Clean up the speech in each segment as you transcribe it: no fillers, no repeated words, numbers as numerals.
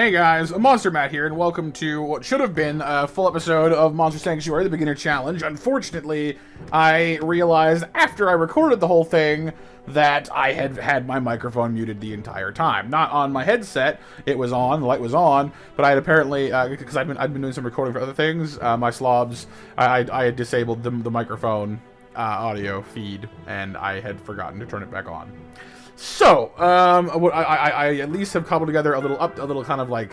Hey guys, Monster Matt here, and welcome to what should have been a full episode of Monster Sanctuary, the Beginner Challenge. Unfortunately, I realized after I recorded the whole thing that I had had my microphone muted the entire time. Not on my headset, it was on, the light was on, but I had apparently, because I'd been doing some recording for other things, my slobs, I had disabled the microphone audio feed, and I had forgotten to turn it back on. So, I at least have cobbled together a little kind of like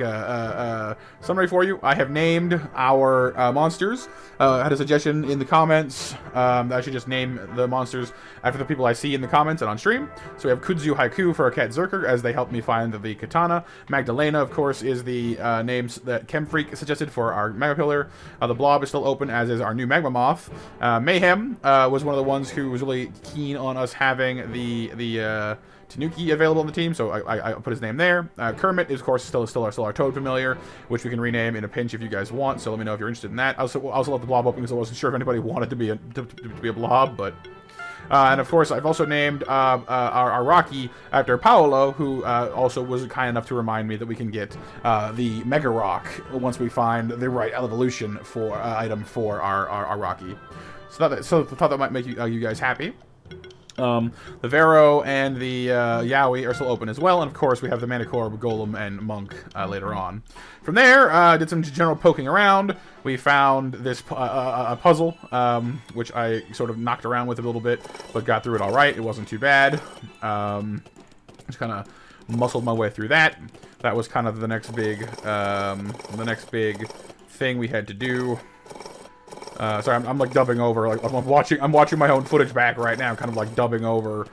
summary for you. I have named our monsters. I had a suggestion in the comments that I should just name the monsters after the people I see in the comments and on stream. So we have Kudzu Haiku for our cat Zerker, as they helped me find the katana. Magdalena, of course, is the names that Chemfreak suggested for our Magma Pillar. The Blob is still open, as is our new Magma Moth. Mayhem was one of the ones who was really keen on us having the Tanuki available on the team, so I put his name there. Kermit is, of course, still our Toad familiar, which we can rename in a pinch if you guys want. So let me know if you're interested in that. I also left the Blob open because I wasn't sure if anybody wanted to be a Blob, but. And of course, I've also named our Rocky after Paolo, who also was kind enough to remind me that we can get the Mega Rock once we find the right evolution for item for our Rocky. So I thought that might make you guys happy. The Vero and the Yowie are still open as well, and of course we have the Manicore, Golem, and Monk later on. From there, did some general poking around. We found this a puzzle, which I sort of knocked around with a little bit, but got through it all right. It wasn't too bad. Just kind of muscled my way through that. That was kind of the next big thing we had to do. Sorry, I'm like dubbing over. Like I'm watching my own footage back right now. I'm kind of like dubbing over,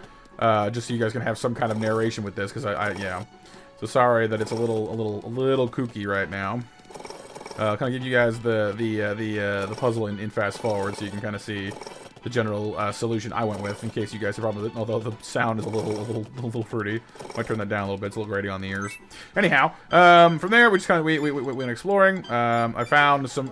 just so you guys can have some kind of narration with this, because yeah. So sorry that it's a little kooky right now. Kind of give you guys the puzzle in fast forward, so you can kind of see the general solution I went with, in case you guys have problems with it, although the sound is a little fruity. Might turn that down a little bit, it's a little grating on the ears. Anyhow, from there we just kind of we went exploring. I found some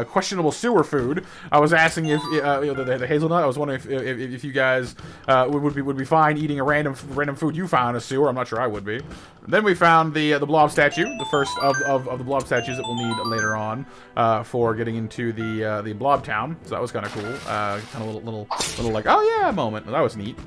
questionable sewer food. I was asking if the hazelnut. I was wondering if you guys would be fine eating a random food you found in a sewer. I'm not sure I would be. Then we found the blob statue, the first of the blob statues that we'll need later on for getting into the blob town. So that was kind of cool. Kind of little like, oh yeah, moment. That was neat.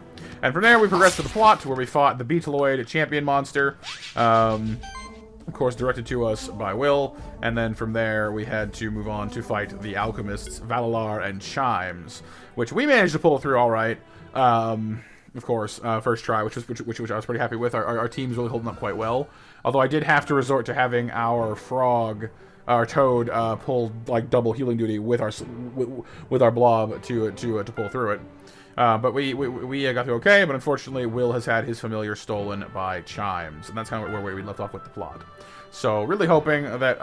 And from there we progressed to the plot, where we fought the Beetaloid champion monster. Of course, directed to us by Will. And then from there we had to move on to fight the alchemists Valalar and Chimes, which we managed to pull through all right. Of course, first try, which I was pretty happy with. Our team's really holding up quite well. Although I did have to resort to having our Toad pull like double healing duty with our blob to pull through it. But we got through okay. But unfortunately, Will has had his familiar stolen by Chimes, and that's kind of where we left off with the plot. So really hoping that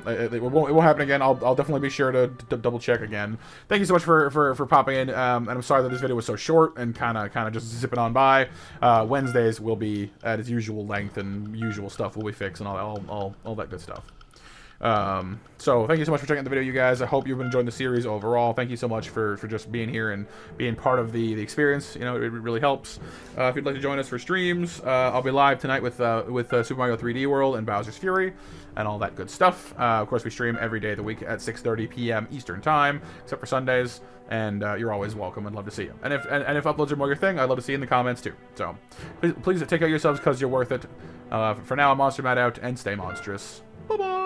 it won't happen again. I'll definitely be sure to double check again. Thank you so much for popping in. And I'm sorry that this video was so short and kind of just zipping on by. Wednesdays will be at its usual length, and usual stuff will be fixed, and all that good stuff. So thank you so much for checking out the video, you guys. I hope you've been enjoying the series overall. Thank you so much for just being here and being part of the experience. You know, it really helps. If you'd like to join us for streams, I'll be live tonight with Super Mario 3D World and Bowser's Fury and all that good stuff. Of course, we stream every day of the week at 6:30 p.m. Eastern Time, except for Sundays. And you're always welcome. I'd love to see you. And if uploads are more your thing, I'd love to see you in the comments too. So please take care of yourselves, because you're worth it. For now, I'm Monster Matt out, and stay monstrous. Bye bye.